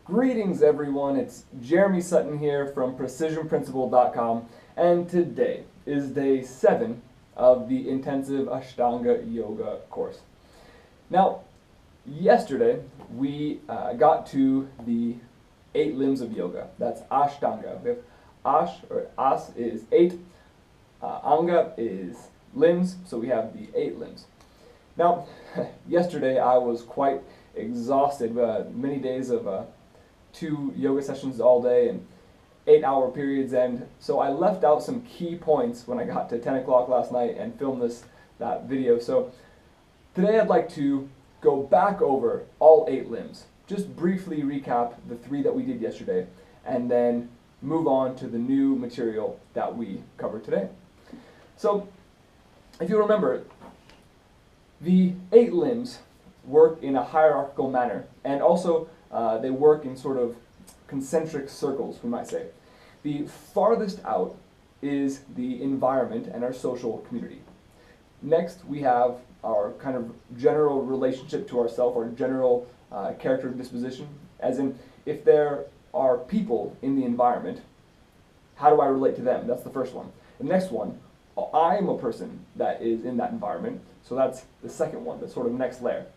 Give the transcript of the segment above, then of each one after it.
Greetings everyone, it's Jeremy Sutton here from precisionprinciple.com, and today is day 7 of the intensive Ashtanga yoga course. Now, yesterday we got to the 8 limbs of yoga. That's Ashtanga. We have As is 8, Anga is limbs, so we have the 8 limbs. Now, yesterday I was quite exhausted, many days of 2 yoga sessions all day and 8-hour periods, and so I left out some key points when I got to 10 o'clock last night and filmed that video. So today I'd like to go back over all 8 limbs, just briefly recap the 3 that we did yesterday, and then move on to the new material that we covered today. So if you remember, the 8 limbs work in a hierarchical manner, and also they work in sort of concentric circles, we might say. The farthest out is the environment and our social community. Next, we have our kind of general relationship to ourself, our general character and disposition, as in, if there are people in the environment, how do I relate to them? That's the first one. The next one, I am a person that is in that environment, so that's the second one, the sort of next layer.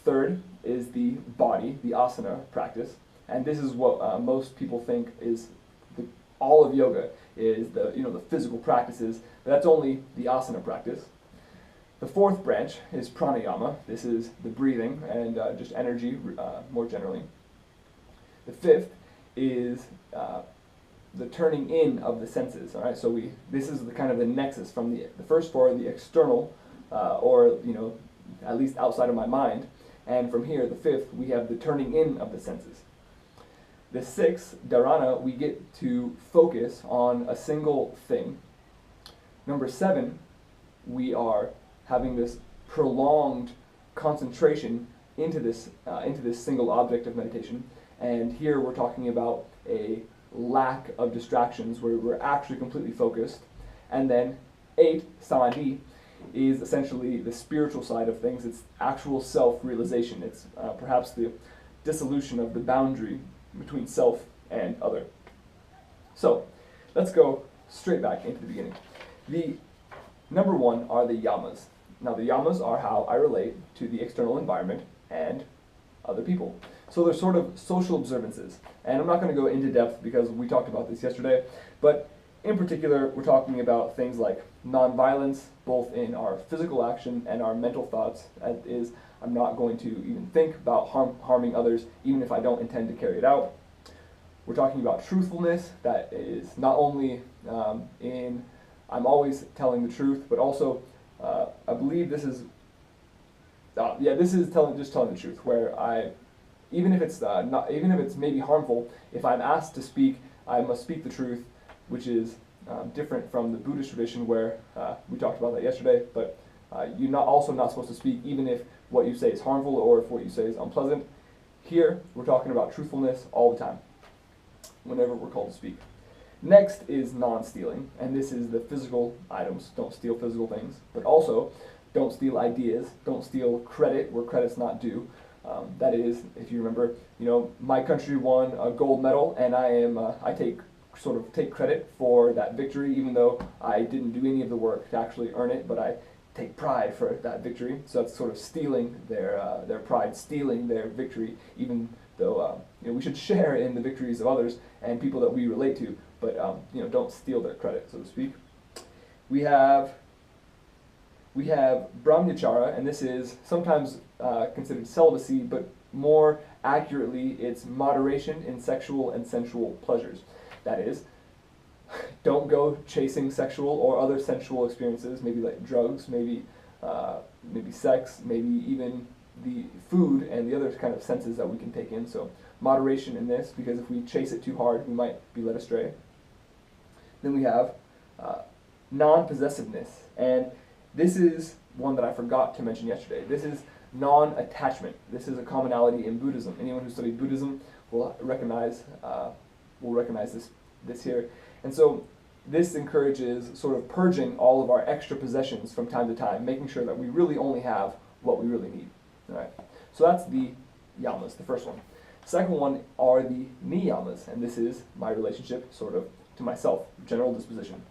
Third is the body, the asana practice, and this is what most people think is all of yoga is the physical practices, but that's only the asana practice. The fourth branch is pranayama. This is the breathing and just energy more generally. The fifth is the turning in of the senses. All right, so this is the kind of the nexus from the first 4, the external, or at least outside of my mind. And from here, the 5th, we have the turning in of the senses. The 6th, dharana, we get to focus on a single thing. Number 7, we are having this prolonged concentration into this single object of meditation. And here we're talking about a lack of distractions where we're actually completely focused. And then 8, samadhi, is essentially the spiritual side of things. It's actual self-realization. It's perhaps the dissolution of the boundary between self and other. So let's go straight back into the beginning. The number 1 are the yamas. Now the yamas are how I relate to the external environment and other people. So they're sort of social observances. And I'm not going to go into depth because we talked about this yesterday, but in particular, we're talking about things like nonviolence, both in our physical action and our mental thoughts. That is, I'm not going to even think about harming others, even if I don't intend to carry it out. We're talking about truthfulness. That is not only I'm always telling the truth, but also I believe this is just telling the truth. Where even if it's maybe harmful, if I'm asked to speak, I must speak the truth, which is different from the Buddhist tradition where we talked about that yesterday, but you're also not supposed to speak even if what you say is harmful or if what you say is unpleasant. Here, we're talking about truthfulness all the time, whenever we're called to speak. Next is non-stealing, and this is the physical items. Don't steal physical things, but also don't steal ideas, don't steal credit where credit's not due. That is, if you remember, my country won a gold medal, and I take credit for that victory, even though I didn't do any of the work to actually earn it, but I take pride for that victory. So that's sort of stealing their pride, stealing their victory, even though we should share in the victories of others and people that we relate to, but don't steal their credit, so to speak. We have brahmacharya, and this is sometimes considered celibacy, but more accurately, it's moderation in sexual and sensual pleasures. That is, don't go chasing sexual or other sensual experiences, maybe like drugs, maybe sex, maybe even the food and the other kind of senses that we can take in. So moderation in this, because if we chase it too hard, we might be led astray. Then we have non-possessiveness, and this is one that I forgot to mention yesterday. This is non-attachment. This is a commonality in Buddhism. Anyone who studied Buddhism will recognize this here. And so this encourages sort of purging all of our extra possessions from time to time, making sure that we really only have what we really need. All right. So that's the yamas, the first one. Second one are the niyamas, and this is my relationship, sort of, to myself, general disposition.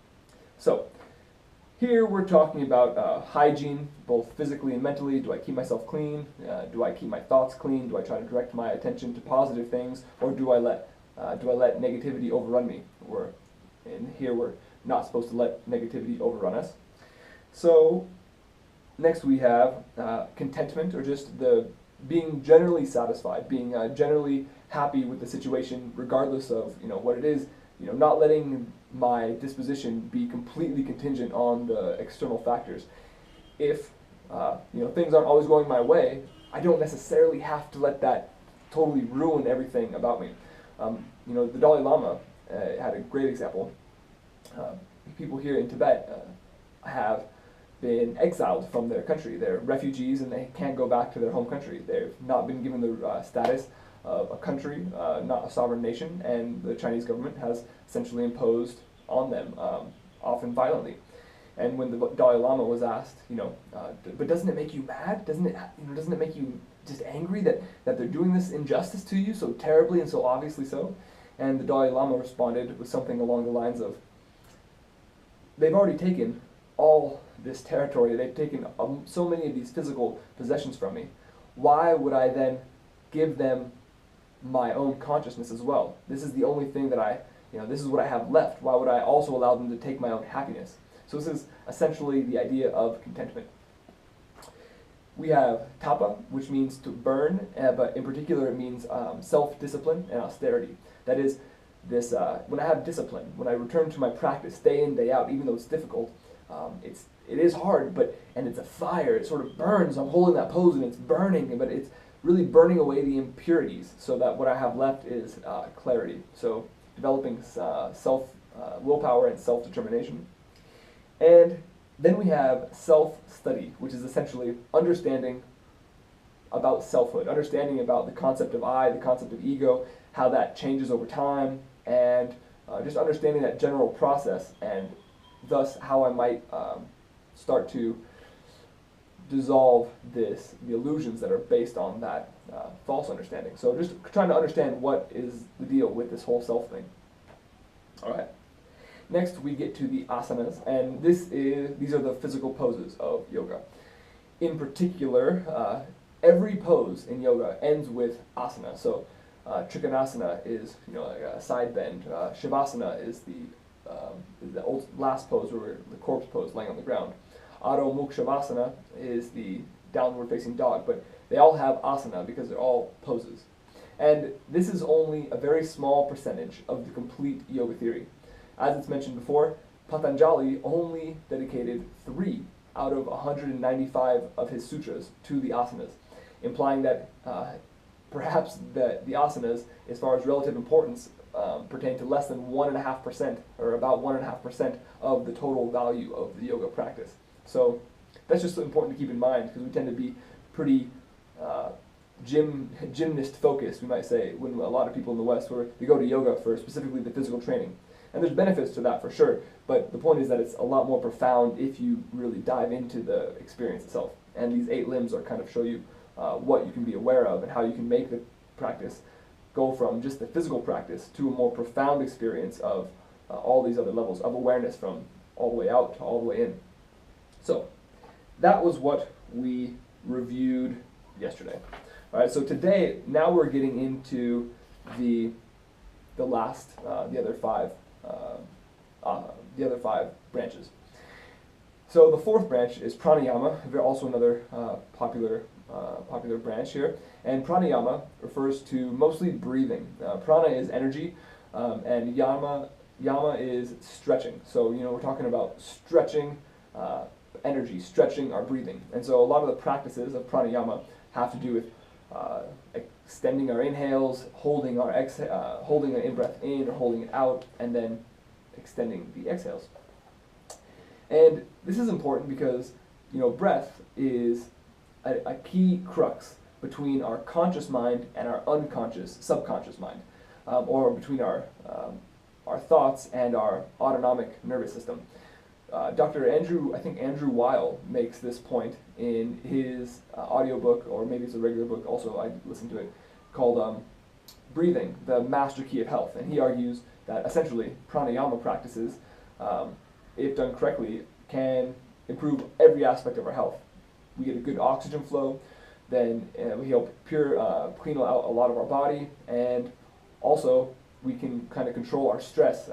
So, here we're talking about hygiene, both physically and mentally. Do I keep myself clean? Do I keep my thoughts clean? Do I try to direct my attention to positive things, or do I let negativity overrun me? And here we're not supposed to let negativity overrun us. So, next we have contentment, or just the being generally satisfied, being generally happy with the situation, regardless of what it is. Not letting my disposition be completely contingent on the external factors. If things aren't always going my way, I don't necessarily have to let that totally ruin everything about me. The Dalai Lama had a great example. People here in Tibet have been exiled from their country. They're refugees and they can't go back to their home country. They've not been given the status of a country, not a sovereign nation, and the Chinese government has essentially imposed on them, often violently. And when the Dalai Lama was asked, but doesn't it make you mad? Doesn't it make you just angry that they're doing this injustice to you so terribly and so obviously so? And the Dalai Lama responded with something along the lines of, they've already taken all this territory, they've taken so many of these physical possessions from me. Why would I then give them my own consciousness as well? This is the only thing that this is what I have left. Why would I also allow them to take my own happiness? So this is essentially the idea of contentment. We have tapa, which means to burn, but in particular it means self-discipline and austerity. That is, this when I have discipline, when I return to my practice day in, day out, even though it's difficult, it is hard, and it's a fire. It sort of burns. I'm holding that pose and it's burning, but it's really burning away the impurities, so that what I have left is clarity. So developing willpower and self-determination. And then we have self-study, which is essentially understanding about selfhood, understanding about the concept of I, the concept of ego, how that changes over time, and just understanding that general process, and thus how I might start to dissolve the illusions that are based on that false understanding. So just trying to understand what is the deal with this whole self thing. All right. Next we get to the asanas, and these are the physical poses of yoga. In particular, every pose in yoga ends with asana. So Trikonasana is like a side bend. Shavasana is the old last pose, where the corpse pose, laying on the ground. Adho Mukha Shavasana is the downward facing dog, but they all have asana because they're all poses. And this is only a very small percentage of the complete yoga theory. As it's mentioned before, Patanjali only dedicated 3 out of 195 of his sutras to the asanas, implying that perhaps the asanas, as far as relative importance, pertain to less than 1.5%, or about 1.5% of the total value of the yoga practice. So that's just important to keep in mind, because we tend to be pretty gymnast focused, we might say, when a lot of people in the West, where they go to yoga for specifically the physical training. And there's benefits to that for sure, but the point is that it's a lot more profound if you really dive into the experience itself. And these 8 limbs are kind of show you what you can be aware of and how you can make the practice go from just the physical practice to a more profound experience of all these other levels of awareness, from all the way out to all the way in. So that was what we reviewed yesterday. All right, so today, now we're getting into the other 5 branches. So the 4th branch is pranayama, also another popular branch here. And pranayama refers to mostly breathing. Prana is energy, and yama is stretching. So we're talking about stretching energy, stretching our breathing. And so a lot of the practices of pranayama have to do with extending our inhales, holding an in-breath in, or holding it out, and then extending the exhales. And this is important because breath is a key crux between our conscious mind and our subconscious mind, or between our thoughts and our autonomic nervous system. Dr. Andrew Weil makes this point in his audiobook, or maybe it's a regular book also, I listened to it, called breathing the master key of health, and he argues that essentially pranayama practices, if done correctly, can improve every aspect of our health. We get a good oxygen flow, then we help clean out a lot of our body, and also we can kind of control our stress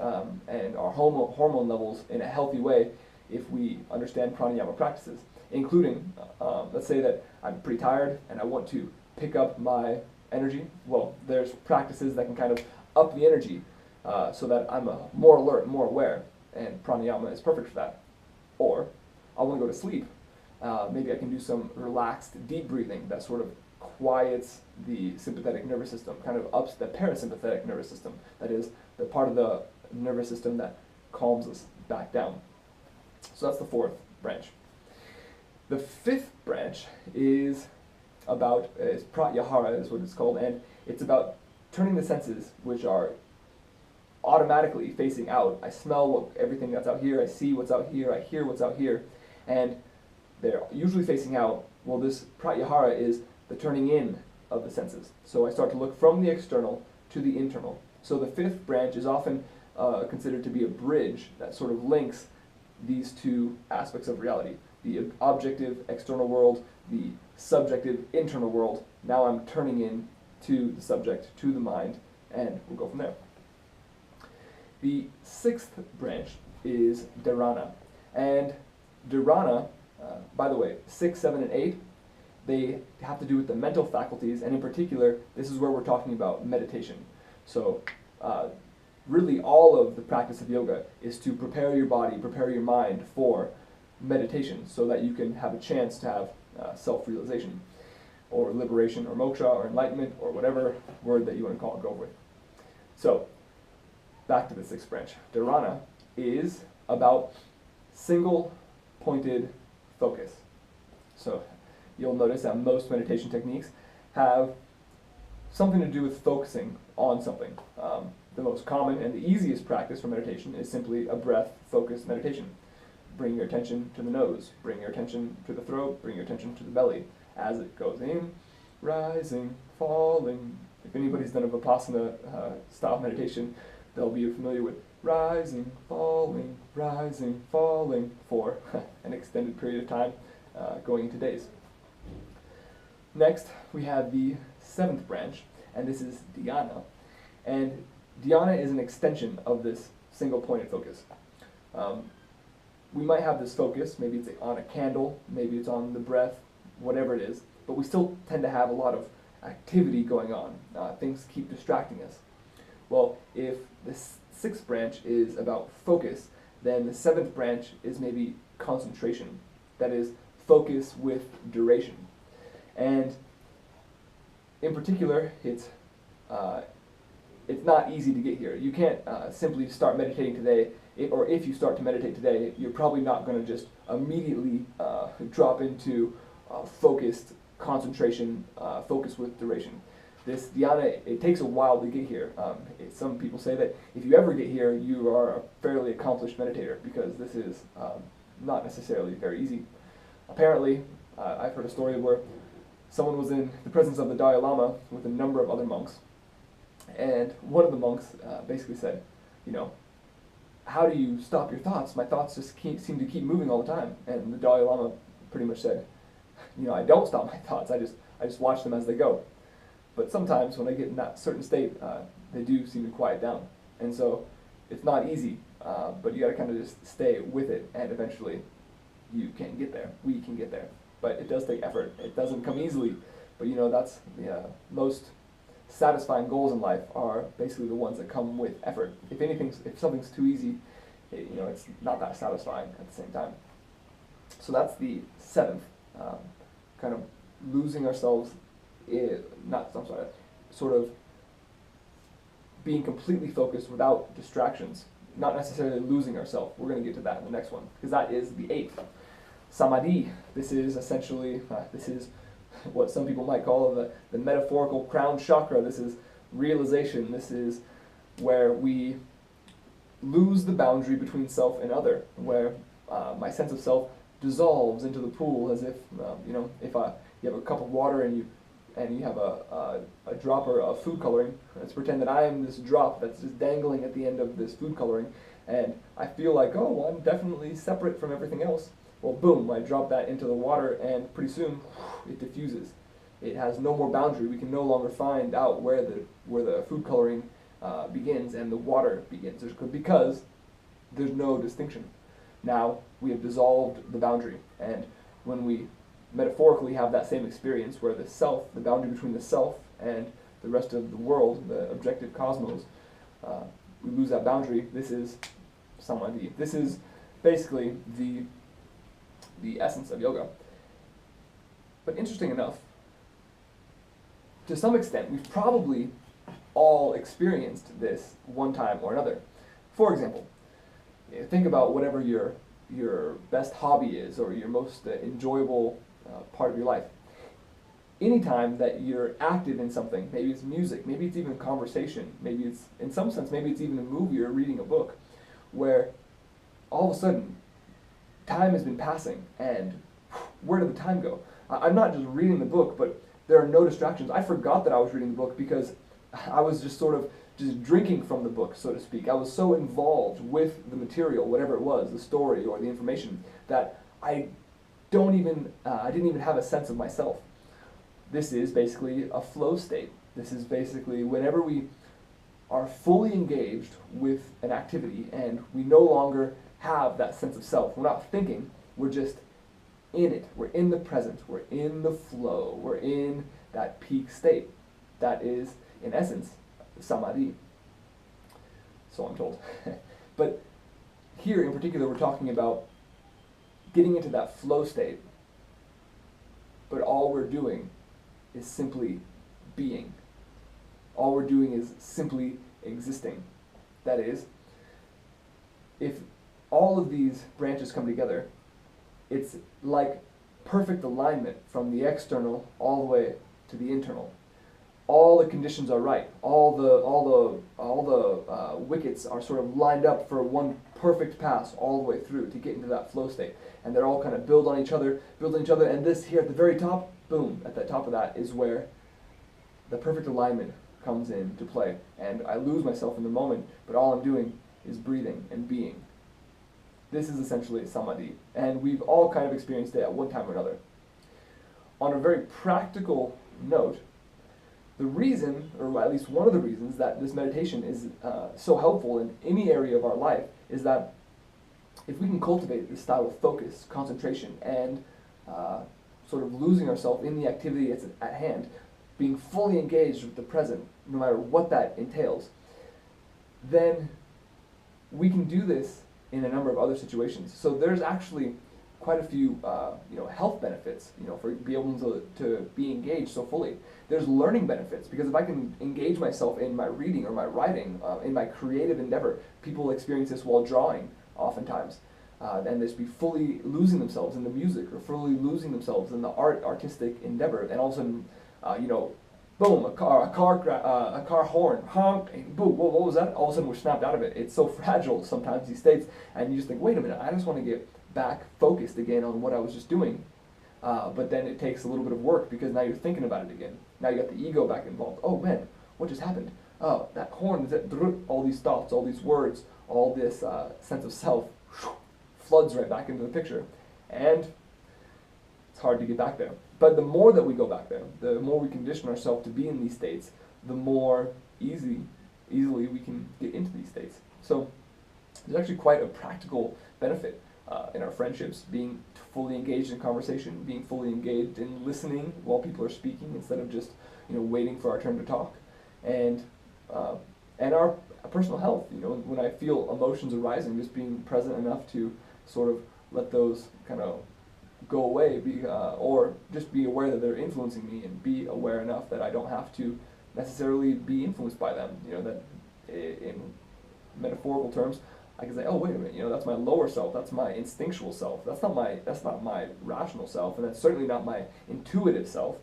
and our hormone levels in a healthy way if we understand pranayama practices, including, let's say that I'm pretty tired and I want to pick up my energy. Well, there's practices that can kind of up the energy so that I'm more alert, more aware, and pranayama is perfect for that. Or I want to go to sleep. Maybe I can do some relaxed deep breathing that sort of quiets the sympathetic nervous system, kind of ups the parasympathetic nervous system. That is, the part of the nervous system that calms us back down. So that's the fourth branch. The fifth branch is pratyahara is what it's called, and it's about turning the senses, which are automatically facing out. I smell everything that's out here, I see what's out here, I hear what's out here, and they're usually facing out. Well, this pratyahara is the turning in of the senses. So I start to look from the external to the internal. So the fifth branch is often considered to be a bridge that sort of links these two aspects of reality. The objective external world, the subjective internal world. Now I'm turning in to the subject, to the mind, and we'll go from there. The sixth branch is dharana. And dharana, by the way, 6, 7, and 8, they have to do with the mental faculties, and in particular, this is where we're talking about meditation. So really all of the practice of yoga is to prepare your body, prepare your mind for meditation so that you can have a chance to have self-realization or liberation or moksha or enlightenment or whatever word that you want to go with. So back to the sixth branch. Dharana is about single-pointed focus. So you'll notice that most meditation techniques have something to do with focusing on something. The most common and the easiest practice for meditation is simply a breath-focused meditation. Bring your attention to the nose, bring your attention to the throat, bring your attention to the belly as it goes in, rising, falling. If anybody's done a Vipassana style meditation, they'll be familiar with rising, falling for an extended period of time, going into days. Next, we have the seventh branch, and this is dhyana. And dhyana is an extension of this single-pointed focus. We might have this focus, maybe it's on a candle, maybe it's on the breath, whatever it is, but we still tend to have a lot of activity going on. Things keep distracting us. Well, if the sixth branch is about focus, then the seventh branch is maybe concentration. That is, focus with duration. And in particular, it's not easy to get here. You can't simply start meditating today, or if you start to meditate today, you're probably not going to just immediately drop into focused concentration, focus with duration. This dhyana, it takes a while to get here. Some people say that if you ever get here, you are a fairly accomplished meditator, because this is not necessarily very easy. Apparently, I've heard a story where someone was in the presence of the Dalai Lama with a number of other monks, and one of the monks basically said, how do you stop your thoughts? My thoughts just seem to keep moving all the time. And the Dalai Lama pretty much said, I don't stop my thoughts, I just watch them as they go. But sometimes when I get in that certain state, they do seem to quiet down. And so it's not easy, but you gotta kind of just stay with it, and eventually you can get there, we can get there. But it does take effort, it doesn't come easily, but that's the most satisfying goals in life are basically the ones that come with effort. If something's too easy, it's not that satisfying at the same time. So that's the seventh, kind of losing ourselves, sort of being completely focused without distractions, not necessarily losing ourselves. We're going to get to that in the next one, because that is the eighth. Samadhi. This is essentially, this is what some people might call the metaphorical crown chakra. This is realization. This is where we lose the boundary between self and other, where my sense of self dissolves into the pool, as if, if you have a cup of water and you and you have a dropper of food coloring. Let's pretend that I am this drop that's just dangling at the end of this food coloring, and I feel like, oh, well, I'm definitely separate from everything else. Well, boom, I drop that into the water, and pretty soon it diffuses. It has no more boundary. We can no longer find out where the food coloring begins and the water begins, because there's no distinction. Now we have dissolved the boundary, and when we metaphorically have that same experience where the self, the boundary between the self and the rest of the world, the objective cosmos, we lose that boundary. This is samadhi. This is basically the essence of yoga. But interesting enough, to some extent, we've probably all experienced this one time or another. For example, think about whatever your best hobby is, or your most enjoyable part of your life. Anytime that you're active in something, maybe it's music, maybe it's even a conversation, maybe it's, in some sense, maybe it's even a movie or reading a book, where all of a sudden time has been passing, and where did the time go? I'm not just reading the book, but there are no distractions. I forgot that I was reading the book because I was just sort of just drinking from the book, so to speak. I was so involved with the material, whatever it was, the story or the information, that I didn't even have a sense of myself. This is basically a flow state. This is basically whenever we are fully engaged with an activity and we no longer have that sense of self. We're not thinking, we're just in it. We're in the present. We're in the flow. We're in that peak state. That is, in essence, samadhi. So I'm told. But here in particular, we're talking about getting into that flow state, but all we're doing is simply being. All we're doing is simply existing. That is, if all of these branches come together, it's like perfect alignment from the external all the way to the internal. All the conditions are right. All the wickets are sort of lined up for one perfect pass all the way through to get into that flow state, and they're all kind of build on each other. And this here at the very top, boom! At the top of that is where the perfect alignment comes into play, and I lose myself in the moment. But all I'm doing is breathing and being. This is essentially samadhi, and we've all kind of experienced it at one time or another. On a very practical note, the reason, or at least one of the reasons, that this meditation is so helpful in any area of our life is that if we can cultivate this style of focus, concentration, and sort of losing ourselves in the activity that's at hand, being fully engaged with the present, no matter what that entails, then we can do this in a number of other situations. So there's actually quite a few health benefits, for being able to be engaged so fully. There's learning benefits, because if I can engage myself in my reading or my writing, in my creative endeavor, people experience this while drawing oftentimes, and just be fully losing themselves in the music or fully losing themselves in the artistic endeavor, and all of a sudden, boom, a car horn, honk, and boom, what was that? All of a sudden we're snapped out of it. It's so fragile sometimes, these states, and you just think, wait a minute, I just want to get back focused again on what I was just doing. But then it takes a little bit of work, because now you're thinking about it again. Now you got the ego back involved. Oh man, what just happened? Oh, that horn, all these thoughts, all these words, all this sense of self floods right back into the picture. And it's hard to get back there. But the more that we go back there, the more we condition ourselves to be in these states, the more easily we can get into these states. So there's actually quite a practical benefit in our friendships, being fully engaged in conversation, being fully engaged in listening while people are speaking instead of just waiting for our turn to talk, and our personal health. When I feel emotions arising, just being present enough to sort of let those kind of go away, or just be aware that they're influencing me, and be aware enough that I don't have to necessarily be influenced by them. That in metaphorical terms, I can say, oh wait a minute, that's my lower self, that's my instinctual self, that's not my rational self, and that's certainly not my intuitive self.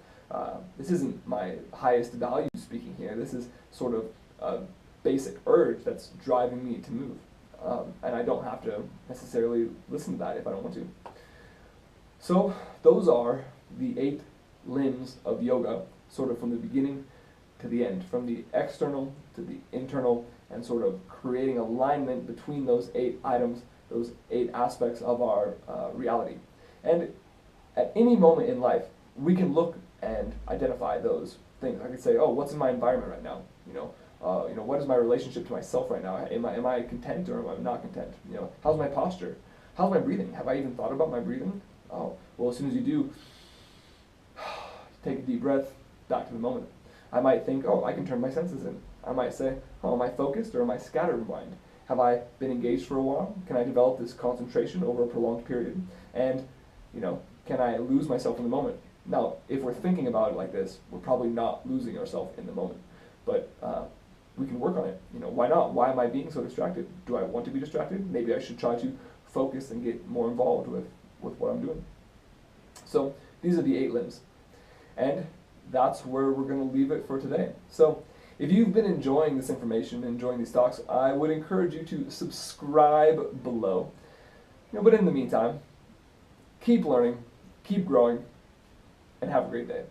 This isn't my highest value speaking here. This is sort of a basic urge that's driving me to move, and I don't have to necessarily listen to that if I don't want to. So those are the 8 limbs of yoga. sort of from the beginning to the end, from the external to the internal, and sort of creating alignment between those 8 items, those 8 aspects of our reality. And at any moment in life, we can look and identify those things. I could say, oh, what's in my environment right now? What is my relationship to myself right now? Am I content or am I not content? How's my posture? How's my breathing? Have I even thought about my breathing? Oh, well, as soon as you do, take a deep breath, back to the moment. I might think, oh, I can turn my senses in. I might say, oh, am I focused or am I scattered mind? Have I been engaged for a while? Can I develop this concentration over a prolonged period? And, can I lose myself in the moment? Now, if we're thinking about it like this, we're probably not losing ourselves in the moment. But we can work on it. Why not? Why am I being so distracted? Do I want to be distracted? Maybe I should try to focus and get more involved with what I'm doing. So these are the 8 limbs. And that's where we're going to leave it for today. So if you've been enjoying this information, enjoying these talks, I would encourage you to subscribe below. But in the meantime, keep learning, keep growing, and have a great day.